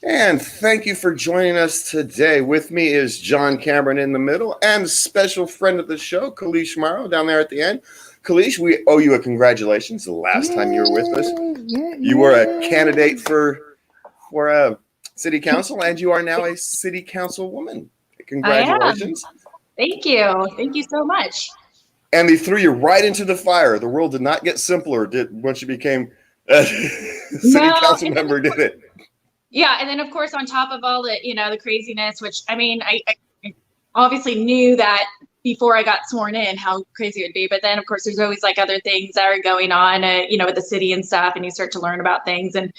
And thank you for joining us today. With me is John Cameron in the middle and special friend of the show, Kalish Morrow, down there at the end. Kalish, we owe you a congratulations. The last time you were with us, you were a candidate for city council, and you are now a city councilwoman. Congratulations. Thank you. Thank you so much. And they threw you right into the fire. The world did not get simpler once you became a city council member, did it? Yeah, and then of course on top of all the, the craziness, which I mean, I obviously knew that before I got sworn in how crazy it would be, but then of course there's always like other things that are going on, with the city and stuff, and you start to learn about things, and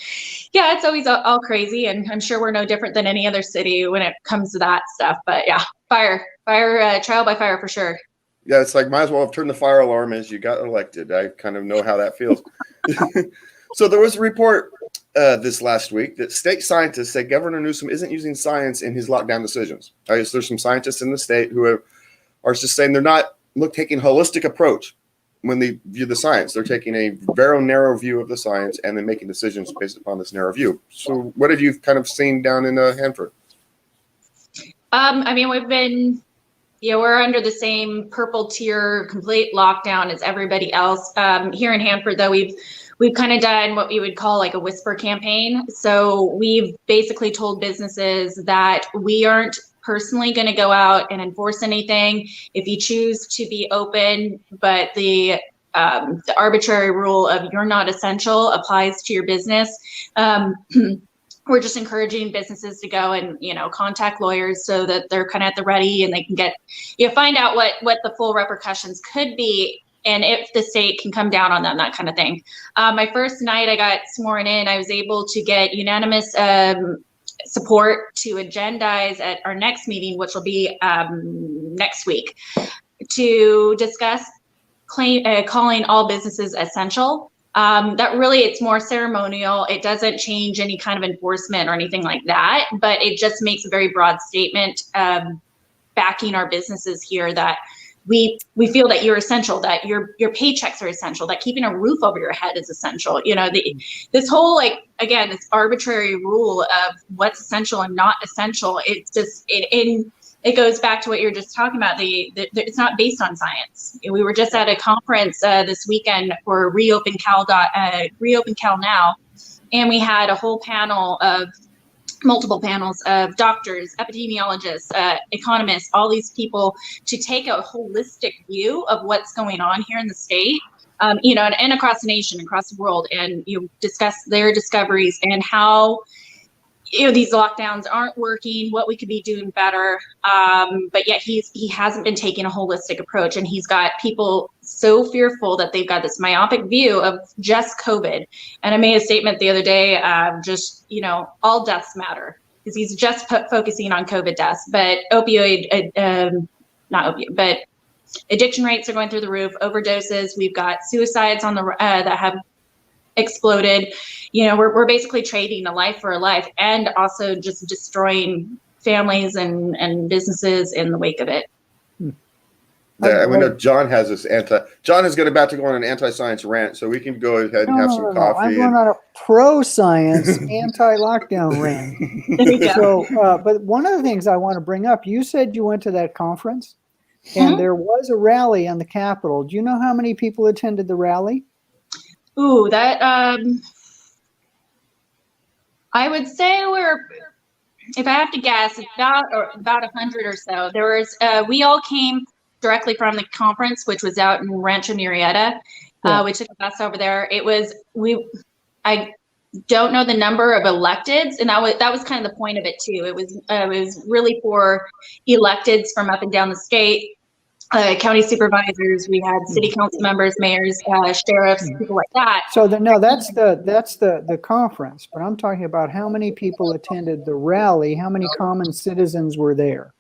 yeah, it's always all crazy, and I'm sure we're no different than any other city when it comes to that stuff. But yeah, fire, trial by fire for sure. Yeah, it's like might as well have turned the fire alarm as you got elected. I kind of know how that feels. So there was a report this last week that state scientists say Governor Newsom isn't using science in his lockdown decisions. I guess there's some scientists in the state who are just saying they're not taking a holistic approach when they view the science. They're taking a very narrow view of the science and then making decisions based upon this narrow view. So what have you kind of seen down in Hanford? I mean, we've been, we're under the same purple tier complete lockdown as everybody else. Here in Hanford, though, we've kind of done what we would call like a whisper campaign. So we've basically told businesses that we aren't personally going to go out and enforce anything. If you choose to be open, but the arbitrary rule of you're not essential applies to your business, we're just encouraging businesses to go and, contact lawyers so that they're kind of at the ready and they can get, find out what the full repercussions could be, and if the state can come down on them, that kind of thing. My first night I got sworn in, I was able to get unanimous support to agendize at our next meeting, which will be next week, to discuss calling all businesses essential. That really, it's more ceremonial. It doesn't change any kind of enforcement or anything like that, but it just makes a very broad statement backing our businesses here that we feel that you're essential, that your paychecks are essential, that keeping a roof over your head is essential. This whole, again, this arbitrary rule of what's essential and not essential, it's just, it goes back to what you were just talking about. It's not based on science. We were just at a conference this weekend for Reopen Cal Now, and we had a whole multiple panels of doctors, epidemiologists, economists, all these people to take a holistic view of what's going on here in the state, and across the nation, across the world, and discuss their discoveries and how these lockdowns aren't working, what we could be doing better. But yet he hasn't been taking a holistic approach, and he's got people so fearful that they've got this myopic view of just COVID. And I made a statement the other day, all deaths matter, because he's just focusing on COVID deaths, but but addiction rates are going through the roof, overdoses. We've got suicides on the that have exploded. We're basically trading a life for a life, and also just destroying families and businesses in the wake of it. Yeah, I know John has this John is about to go on an anti-science rant, so we can go ahead and have some coffee. I'm going on a pro-science anti-lockdown rant. There you go. So, but one of the things I want to bring up, you said you went to that conference, and there was a rally on the Capitol. Do you know how many people attended the rally? Ooh, that I would say if I have to guess, about 100 or so. There was we all came directly from the conference, which was out in Rancho Murrieta. We took a bus over there. I don't know the number of electeds, and that was kind of the point of it too. It was really for electeds from up and down the state. County supervisors, we had city council members, mayors, sheriffs, people like that. So that's the conference, but I'm talking about how many people attended the rally, how many common citizens were there.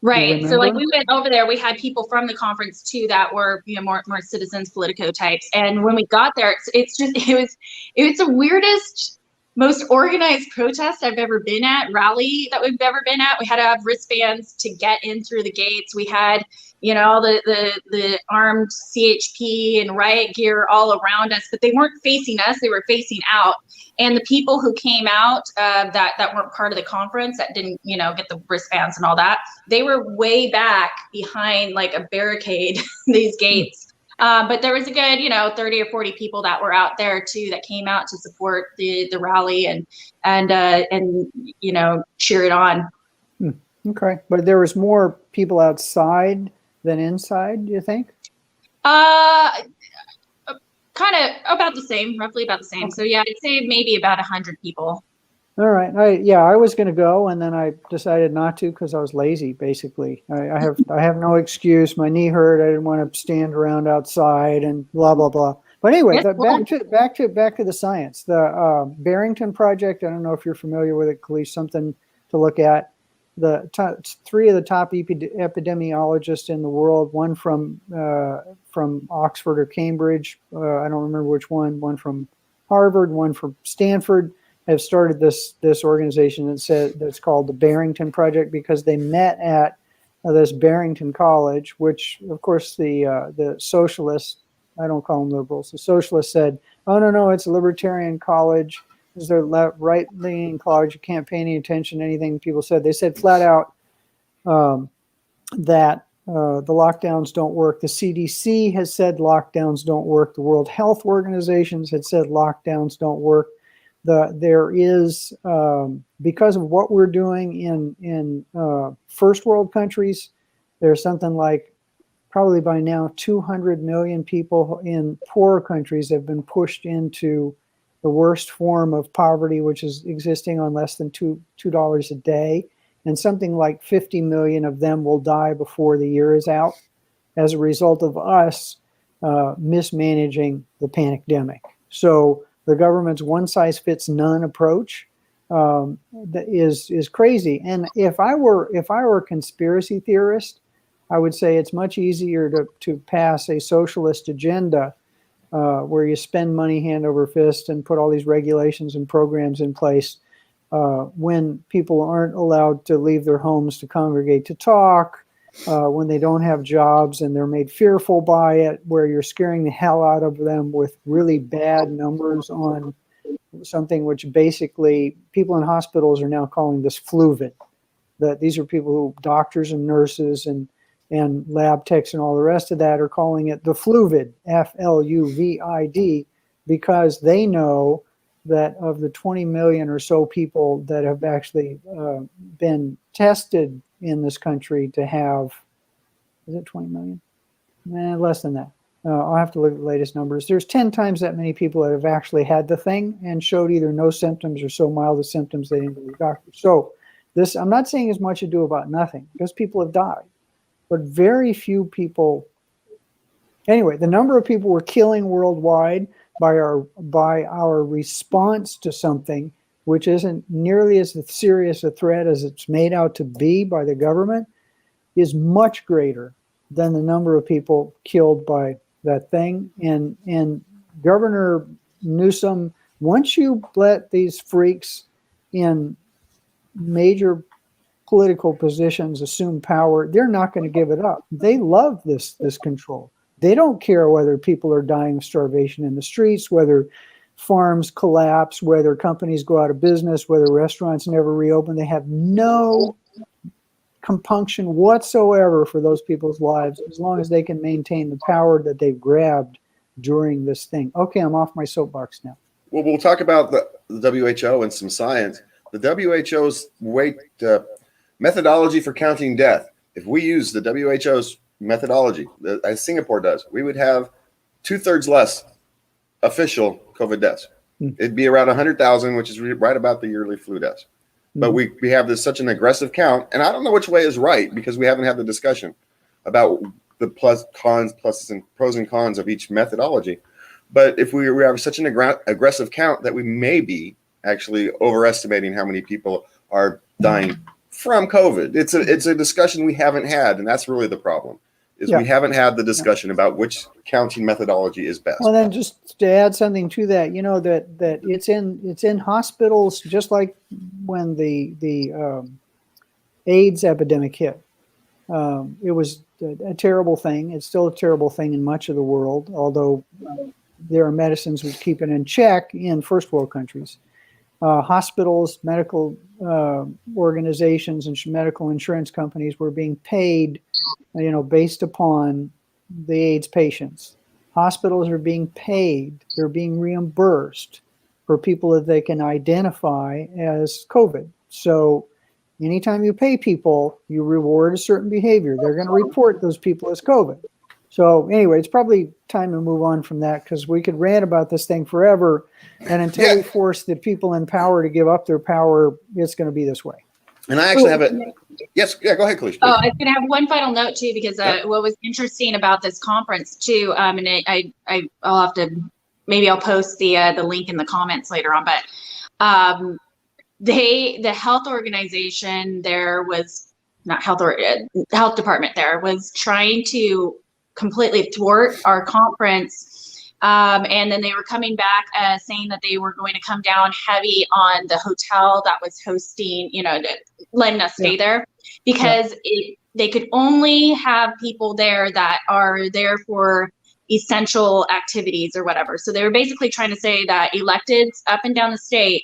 Right. So we went over there, we had people from the conference too that were more citizens, Politico types. And when we got there, it's the weirdest most organized protest I've ever been at, rally that we've ever been at. We had to have wristbands to get in through the gates. We had, all the armed CHP and riot gear all around us, but they weren't facing us, they were facing out. And the people who came out that weren't part of the conference, that didn't, get the wristbands and all that, they were way back behind like a barricade, these gates. But there was a good, 30 or 40 people that were out there too, that came out to support the rally and cheer it on. Okay, but there was more people outside than inside, do you think? Kind of about the same, roughly about the same. Okay. So yeah, I'd say maybe about 100 people. All right. I was going to go, and then I decided not to because I was lazy. Basically, I have no excuse. My knee hurt. I didn't want to stand around outside and blah blah blah. But anyway, back to the science. The Barrington Project. I don't know if you're familiar with it, Khalees. Something to look at. Three of the top epidemiologists in the world. One from Oxford or Cambridge. I don't remember which one. One from Harvard. One from Stanford. Have started this organization that's called the Barrington Project because they met at this Barrington College, which of course the socialists, I don't call them liberals, the socialists said, oh no, it's a libertarian college. It's their right-leaning college. You can't pay any attention to anything people said. They said flat out that the lockdowns don't work. The CDC has said lockdowns don't work. The World Health Organizations had said lockdowns don't work. There is, because of what we're doing in first world countries, there's something like probably by now 200 million people in poorer countries have been pushed into the worst form of poverty, which is existing on less than $2 a day. And something like 50 million of them will die before the year is out as a result of us mismanaging the pandemic. So the government's one-size-fits-none approach is crazy. And if I were a conspiracy theorist, I would say it's much easier to pass a socialist agenda where you spend money hand over fist and put all these regulations and programs in place when people aren't allowed to leave their homes to congregate to talk, when they don't have jobs and they're made fearful by it, where you're scaring the hell out of them with really bad numbers on something which basically people in hospitals are now calling this fluvid. That these are people who, doctors and nurses and lab techs and all the rest of that are calling it the fluvid, F-L-U-V-I-D, because they know that of the 20 million or so people that have actually been tested in this country to have, is it 20 million? Less than that. I'll have to look at the latest numbers. There's 10 times that many people that have actually had the thing and showed either no symptoms or so mild the symptoms they didn't go to the doctor. So this, I'm not saying as much ado about nothing, because people have died, but very few people. Anyway, the number of people we're killing worldwide by our response to something which isn't nearly as serious a threat as it's made out to be by the government is much greater than the number of people killed by that thing. And Governor Newsom, once you let these freaks in major political positions assume power, they're not going to give it up. They love this control. They don't care whether people are dying of starvation in the streets, whether farms collapse, whether companies go out of business, whether restaurants never reopen. They have no compunction whatsoever for those people's lives as long as they can maintain the power that they've grabbed during this thing. Okay, I'm off my soapbox now. Well, we'll talk about the WHO and some science. The WHO's methodology for counting death. If we use the WHO's methodology, as Singapore does, we would have 2/3 less official COVID deaths. It'd be around 100,000, which is right about the yearly flu deaths. But we have such an aggressive count, and I don't know which way is right because we haven't had the discussion about the pluses and pros and cons of each methodology. But if we have such an aggressive count that we may be actually overestimating how many people are dying from COVID, it's a discussion we haven't had, and that's really the problem. is we haven't had the discussion about which counting methodology is best. Well, then just to add something to that, you know, that it's in hospitals, just like when the AIDS epidemic hit. It was a terrible thing. It's still a terrible thing in much of the world, although there are medicines which keep it in check in first world countries. Hospitals, medical organizations, and medical insurance companies were being paid, you know, based upon the AIDS patients. Hospitals are being paid, they're being reimbursed for people that they can identify as COVID. So anytime you pay people, you reward a certain behavior. They're going to report those people as COVID. So anyway, it's probably time to move on from that, because we could rant about this thing forever. And until we force the people in power to give up their power, it's going to be this way. And I actually have a, yes, yeah, go ahead, Kalish. Oh, I was going to have one final note too, because what was interesting about this conference too, and I'll have to, maybe I'll post the link in the comments later on, but the health organization there was not health department there was trying to completely thwart our conference, and then they were coming back saying that they were going to come down heavy on the hotel that was hosting, you know, letting us stay there, because they could only have people there that are there for essential activities or whatever. So they were basically trying to say that electeds up and down the state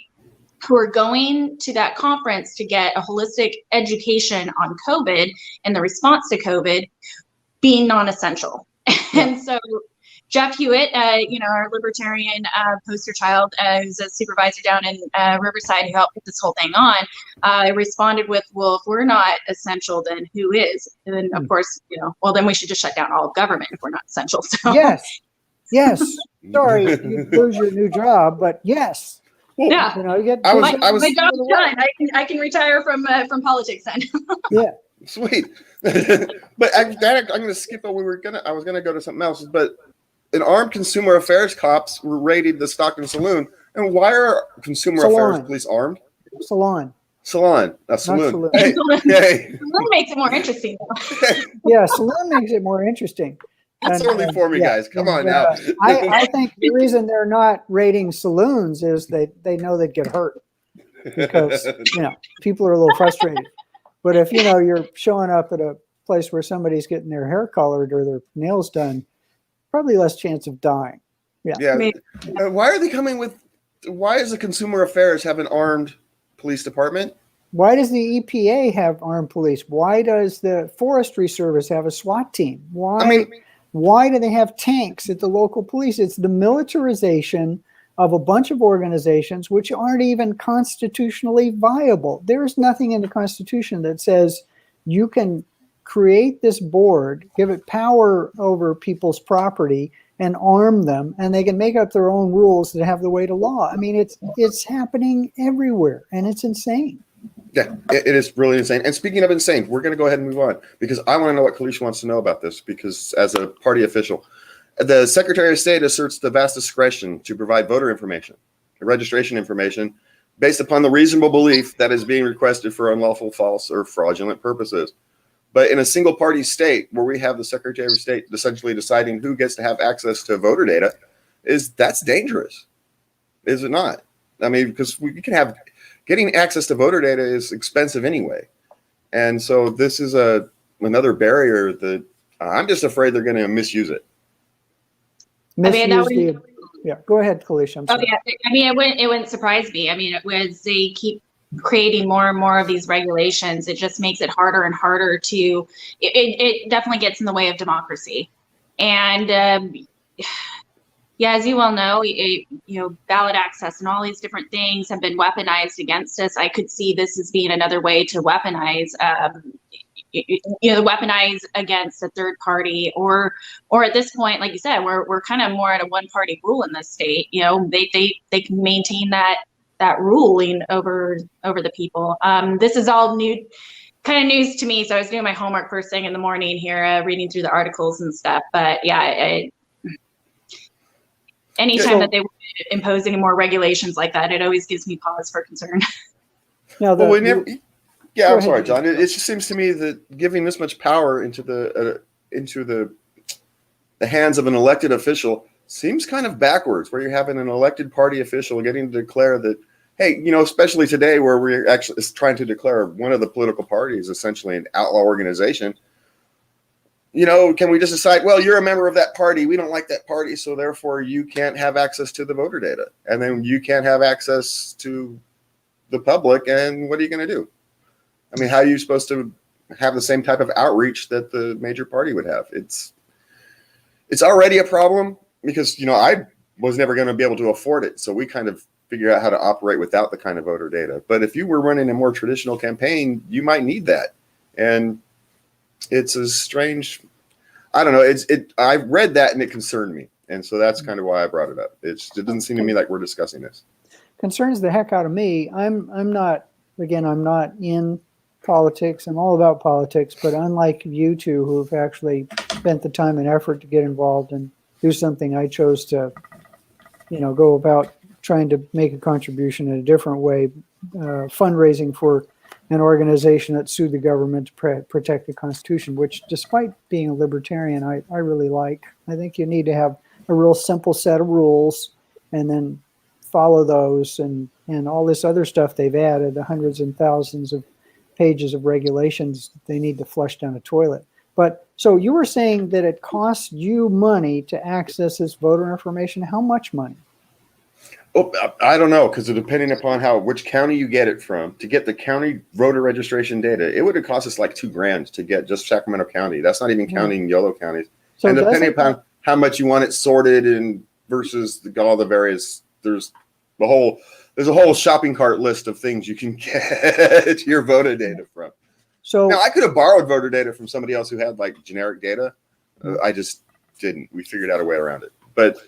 who are going to that conference to get a holistic education on COVID and the response to COVID being non-essential. And so Jeff Hewitt, you know, our libertarian poster child, who's a supervisor down in Riverside who helped put this whole thing on, responded with, well, if we're not essential, then who is? And then, of course, you know, well, then we should just shut down all of government if we're not essential. So Yes. Sorry, you lose your new job, but yes. Yeah. You know, you get my job's done. I can retire from politics then. Yeah. Sweet. But I'm going to skip over. I was going to go to something else, but an armed consumer affairs cops were raided the Stockton Saloon. And why are consumer affairs police armed? Salon. Saloon. Hey. Saloon makes it more interesting. Yeah, saloon makes it more interesting. It's only for me, guys. Come on now. I think the reason they're not raiding saloons is they know they'd get hurt, because, you know, people are a little frustrated. But if, you know, you're showing up at a place where somebody's getting their hair colored or their nails done, probably less chance of dying. Yeah. Why are they coming with? Why does the Consumer Affairs have an armed police department? Why does the EPA have armed police? Why does the Forestry Service have a SWAT team? Why do they have tanks at the local police? It's the militarization of a bunch of organizations which aren't even constitutionally viable. There's nothing in the Constitution that says you can create this board, give it power over people's property, and arm them, and they can make up their own rules that have the weight of law. I mean, it's happening everywhere, and it's insane. Yeah, it is really insane. And speaking of insane, we're going to go ahead and move on, because I want to know what Kalish wants to know about this, because as a party official, the Secretary of State asserts the vast discretion to provide voter information, registration information, based upon the reasonable belief that is being requested for unlawful, false, or fraudulent purposes. But in a single party state where we have the Secretary of State essentially deciding who gets to have access to voter data, that's dangerous, is it not? I mean, because we can have getting access to voter data is expensive anyway. And so this is another barrier that I'm just afraid they're going to misuse it. Go ahead, Kalish. I'm sorry. Yeah. I mean, it wouldn't surprise me. I mean, as they keep creating more and more of these regulations, it just makes it harder and harder to, it definitely gets in the way of democracy. And as you well know, ballot access and all these different things have been weaponized against us. I could see this as being another way to weaponize, weaponize against a third party, or at this point, like you said, we're kind of more at a one party rule in this state. You know, they can maintain that ruling over the people. This is all new, kind of news to me. So I was doing my homework first thing in the morning here, reading through the articles and stuff. But yeah, anytime that they impose any more regulations like that, it always gives me pause for concern. I'm sorry, John. It just seems to me that giving this much power into into the hands of an elected official seems kind of backwards, where you're having an elected party official getting to declare that, hey, especially today where we're actually trying to declare one of the political parties essentially an outlaw organization. Can we just decide, well, you're a member of that party, we don't like that party, so therefore you can't have access to the voter data, and then you can't have access to the public, and what are you going to do? I mean, how are you supposed to have the same type of outreach that the major party would have? It's already a problem because, I was never going to be able to afford it. So we kind of figure out how to operate without the kind of voter data. But if you were running a more traditional campaign, you might need that. And it's a strange, I don't know. I read that and it concerned me. And so that's kind of why I brought it up. It doesn't seem to me like we're discussing this. Concerns the heck out of me. I'm not in politics. I'm all about politics, but unlike you two who've actually spent the time and effort to get involved and do something, I chose to, go about trying to make a contribution in a different way, fundraising for an organization that sued the government to protect the Constitution, which, despite being a libertarian, I really like. I think you need to have a real simple set of rules and then follow those, and all this other stuff they've added, the hundreds and thousands of pages of regulations they need to flush down a toilet. But so you were saying that it costs you money to access this voter information. How much money? Oh, I don't know, because depending upon which county you get it from, to get the county voter registration data, it would have cost us like $2,000 to get just Sacramento County. That's not even counting yellow counties. So and depending upon how much you want it sorted and versus all the various, there's a whole shopping cart list of things you can get your voter data from. So now I could have borrowed voter data from somebody else who had like generic data. I just didn't. We figured out a way around it. But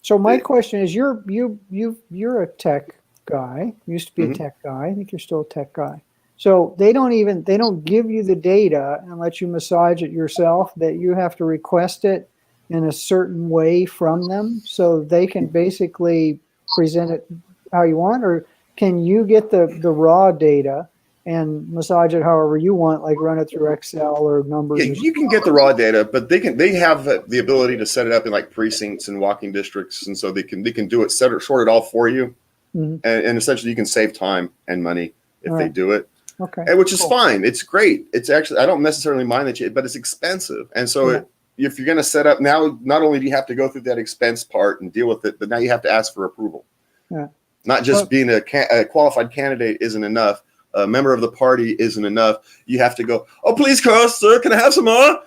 so my question is, you're a tech guy. You used to be a tech guy. I think you're still a tech guy. So they don't give you the data and let you massage it yourself. That you have to request it in a certain way from them, so they can basically present it how you want, or can you get the raw data and massage it however you want, like run it through Excel or numbers? Yeah, you can get the raw data, but they have the ability to set it up in like precincts and walking districts, and so they can do it, sort it all for you, and essentially you can save time and money if they do it. Okay, which is fine. It's great. It's actually, I don't necessarily mind that, but it's expensive, and so if you're going to set up now, not only do you have to go through that expense part and deal with it, but now you have to ask for approval. Yeah. Not just being a qualified candidate isn't enough. A member of the party isn't enough. You have to go, oh, please, sir, can I have some more?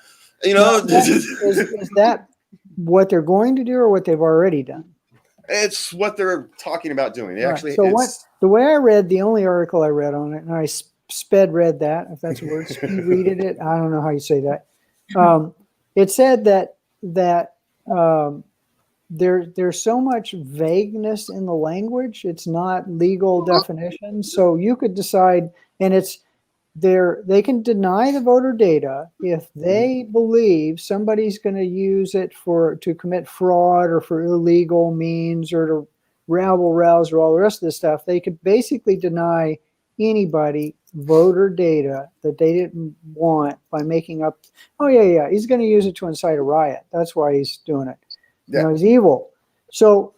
Is that what they're going to do or what they've already done? It's what they're talking about doing. Actually, so the way I read, the only article I read on it, and I sped read that, if that's a word, speed readed it. I don't know how you say that. It said that there's so much vagueness in the language. It's not legal definitions. So you could decide, and they can deny the voter data if they believe somebody's going to use it to commit fraud or for illegal means or to rabble rouse or all the rest of this stuff. They could basically deny anybody voter data that they didn't want by making up, he's going to use it to incite a riot. That's why he's doing it. Yeah. He's evil. So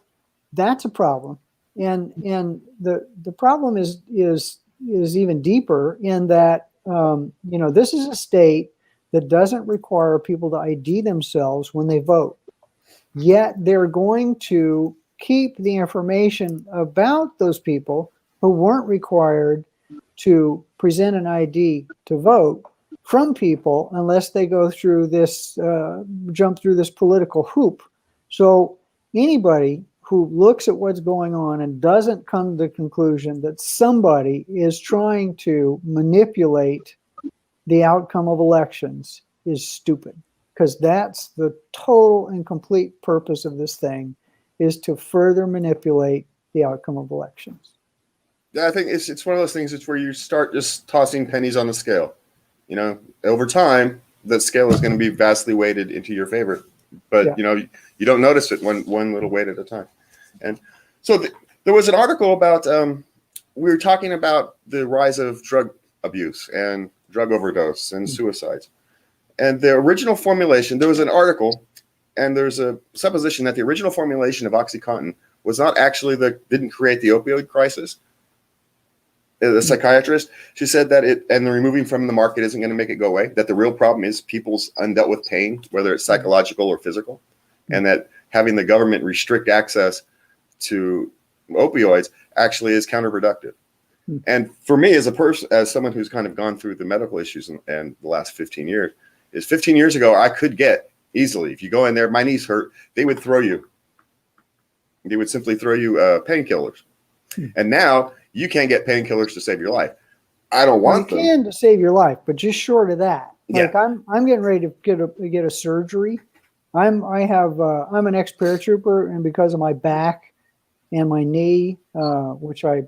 that's a problem. And the problem is even deeper in that, this is a state that doesn't require people to ID themselves when they vote. Yet they're going to keep the information about those people who weren't required to present an ID to vote from people unless they go through this, jump through this political hoop. So anybody who looks at what's going on and doesn't come to the conclusion that somebody is trying to manipulate the outcome of elections is stupid, because that's the total and complete purpose of this thing, is to further manipulate the outcome of elections. Yeah, I think it's one of those things. It's where you start just tossing pennies on the scale. Over time, that scale is going to be vastly weighted into your favor. But you don't notice it one little weight at a time. And so there was an article about we were talking about the rise of drug abuse and drug overdose and suicides. And the original formulation, there was an article, and there's a supposition that the original formulation of OxyContin was not actually didn't create the opioid crisis. The psychiatrist, she said that the removing from the market isn't going to make it go away, that the real problem is people's undealt with pain, whether it's psychological or physical, and that having the government restrict access to opioids actually is counterproductive. And for me, as a person, as someone who's kind of gone through the medical issues and the last 15 years, is 15 years ago, I could get easily, if you go in there, my knees hurt, they would throw you. They would simply throw you painkillers. And now you can't get painkillers to save your life. I don't want them. You can to save your life, but just short of that. Yeah. Like I'm getting ready to get a surgery. I'm an ex-paratrooper, and because of my back and my knee, which I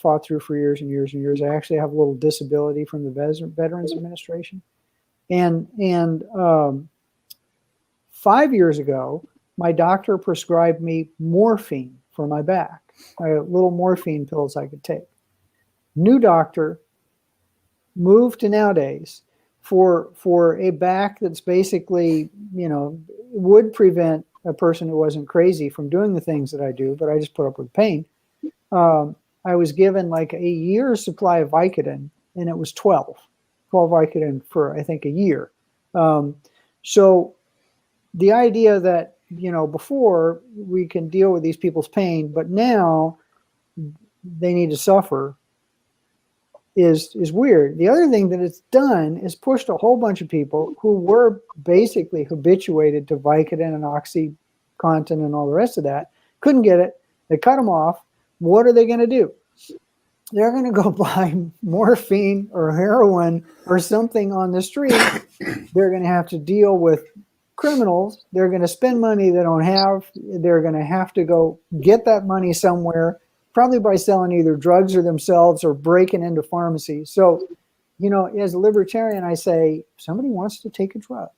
fought through for years and years and years, I actually have a little disability from the Veterans Administration. And 5 years ago, my doctor prescribed me morphine for my back. Little morphine pills I could take. New doctor, moved to nowadays for a back that's basically, would prevent a person who wasn't crazy from doing the things that I do, but I just put up with pain. I was given like a year's supply of Vicodin, and it was 12 Vicodin for, I think, a year. So the idea that, before we can deal with these people's pain, but now they need to suffer is weird. The other thing that it's done is pushed a whole bunch of people who were basically habituated to Vicodin and OxyContin and all the rest of that, couldn't get it. They cut them off. What are they going to do? They're going to go buy morphine or heroin or something on the street. They're going to have to deal with criminals. They're going to spend money they don't have. They're going to have to go get that money somewhere, probably by selling either drugs or themselves or breaking into pharmacies. So, as a libertarian, I say, if somebody wants to take a drug,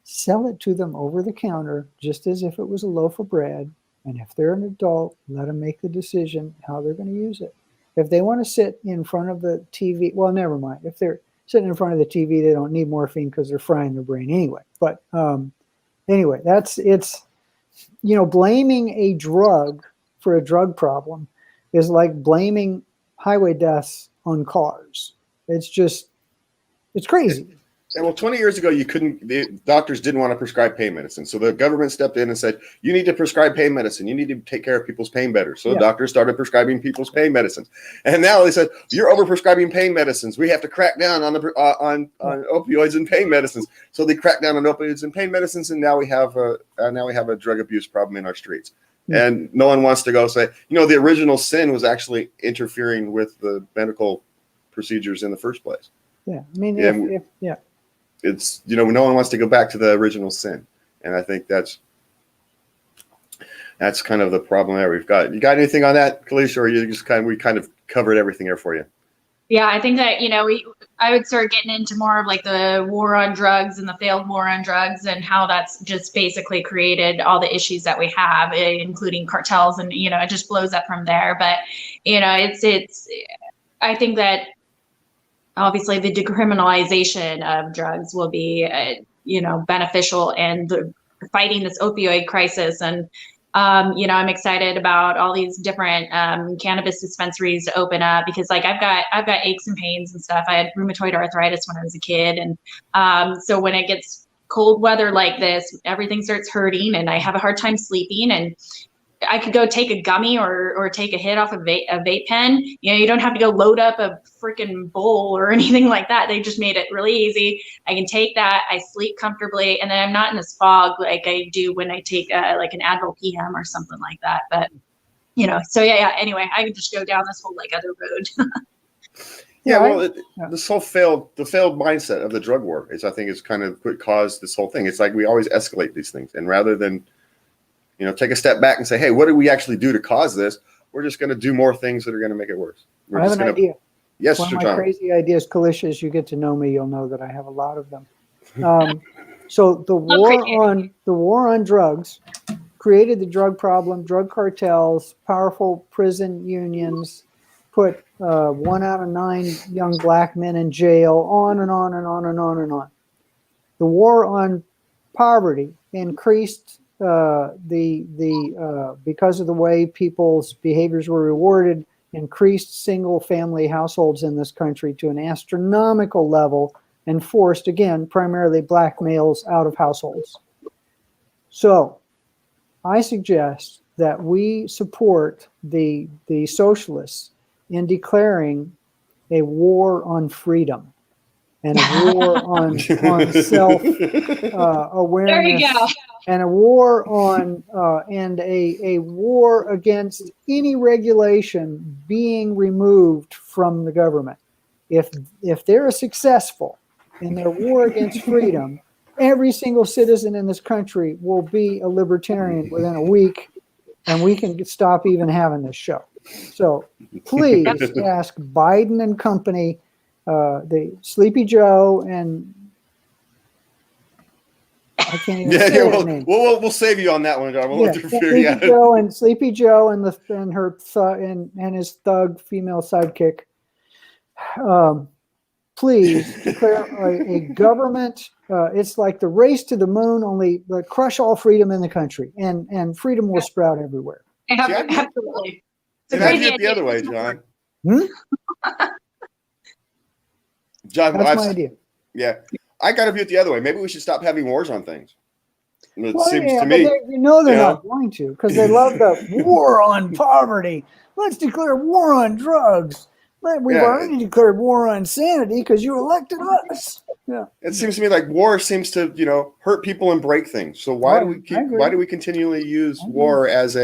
sell it to them over the counter, just as if it was a loaf of bread. And if they're an adult, let them make the decision how they're going to use it. If they want to sit in front of the TV, well, never mind. If they're sitting in front of the TV, they don't need morphine because they're frying their brain anyway. But anyway, it's blaming a drug for a drug problem is like blaming highway deaths on cars. It's crazy. And well, 20 years ago, the doctors didn't want to prescribe pain medicine. So the government stepped in and said, you need to prescribe pain medicine. You need to take care of people's pain better. So the doctors started prescribing people's pain medicines. And now they said, you're overprescribing pain medicines. We have to crack down on opioids and pain medicines. So they cracked down on opioids and pain medicines. And now we have a drug abuse problem in our streets. And no one wants to go say, the original sin was actually interfering with the medical procedures in the first place. Yeah. I mean, it's, no one wants to go back to the original sin. And I think that's kind of the problem that we've got. You got anything on that, Kalisha, or you just we kind of covered everything here for you? Yeah, I think that, I would start getting into more of like the war on drugs and the failed war on drugs and how that's just basically created all the issues that we have, including cartels, and, it just blows up from there. But, I think that obviously the decriminalization of drugs will be, beneficial and fighting this opioid crisis. And, I'm excited about all these different cannabis dispensaries to open up because, like, I've got aches and pains and stuff. I had rheumatoid arthritis when I was a kid, and so when it gets cold weather like this, everything starts hurting, and I have a hard time sleeping. And I could go take a gummy or take a hit off a vape pen. You don't have to go load up a freaking bowl or anything like that. They just made it really easy. I can take that. I sleep comfortably, and then I'm not in this fog like I do when I take like an Advil PM or something like that. But so yeah. Anyway, I could just go down this whole like other road. This whole failed mindset of the drug war is, I think, is kind of what caused this whole thing. It's like we always escalate these things, and rather than take a step back and say, hey, what did we actually do to cause this? We're just going to do more things that are going to make it worse. I have an idea. Yes, One of my crazy ideas, Kalisha, as you get to know me, you'll know that I have a lot of them. So the war on drugs created the drug problem, drug cartels, powerful prison unions, put 1 out of 9 young black men in jail, on and on and on and on and on. The war on poverty increased because of the way people's behaviors were rewarded, increased single-family households in this country to an astronomical level and forced, again, primarily black males out of households. So I suggest that we support the socialists in declaring a war on freedom and a war on self-awareness. There you go. And a war on and a war against any regulation being removed from the government. If they're successful in their war against freedom, every single citizen in this country will be a libertarian within a week, and we can stop even having this show. So please ask Biden and company, the Sleepy Joe and I can't even say his name. We'll save you on that one, John. We'll Sleepy Joe and his thug female sidekick. Please declare a government. It's like the race to the moon, only crush all freedom in the country, and freedom will sprout everywhere. Absolutely. And I view it the other way, John. John, that's my idea. Yeah. I got to view it the other way. Maybe we should stop having wars on things. It seems to me. They're not going to, because they love the war on poverty. Let's declare war on drugs. We've already declared war on sanity because you elected us. Yeah. It seems to me like war seems to, hurt people and break things. So why do we continually use war as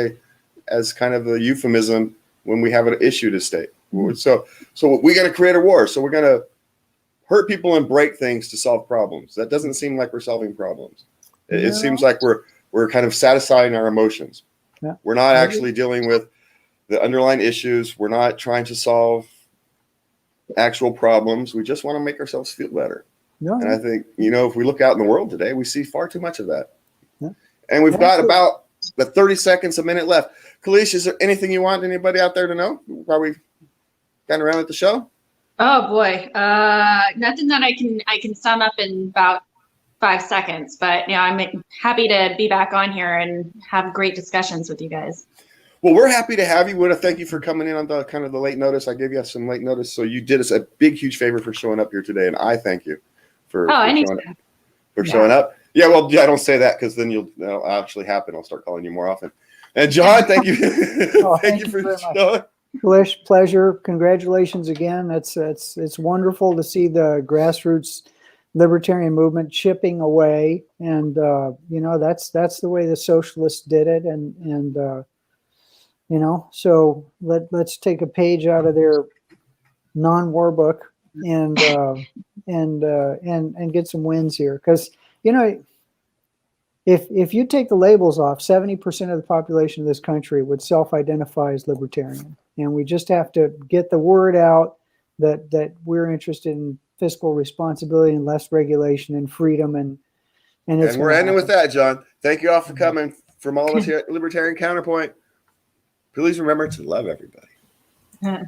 kind of a euphemism when we have an issue to state? So we got to create a war. So we're going to hurt people and break things to solve problems. That doesn't seem like we're solving problems. It seems like we're kind of satisfying our emotions. Yeah. We're not actually dealing with the underlying issues. We're not trying to solve actual problems. We just want to make ourselves feel better. And I think, if we look out in the world today, we see far too much of that. Yeah. And we've got about 30 seconds, a minute left. Kalish, is there anything you want anybody out there to know while we've gotten around at the show? Oh boy, nothing that I can sum up in about 5 seconds, but I'm happy to be back on here and have great discussions with you guys. Well, we're happy to have you. We want to thank you for coming in on the kind of the late notice. I gave you some late notice, so you did us a big, huge favor for showing up here today, and I thank you for showing up. Yeah, well, I don't say that because then that'll actually happen. I'll start calling you more often. And John, thank you. Thank you for showing. Kalish, pleasure. Congratulations again. It's wonderful to see the grassroots libertarian movement chipping away, and that's the way the socialists did it, and so let's take a page out of their non-war book and get some wins here, because if you take the labels off, 70% of the population of this country would self-identify as libertarian. And we just have to get the word out that we're interested in fiscal responsibility and less regulation and freedom. And we're ending with that, John. Thank you all for coming. From all of us here at Libertarian Counterpoint, please remember to love everybody.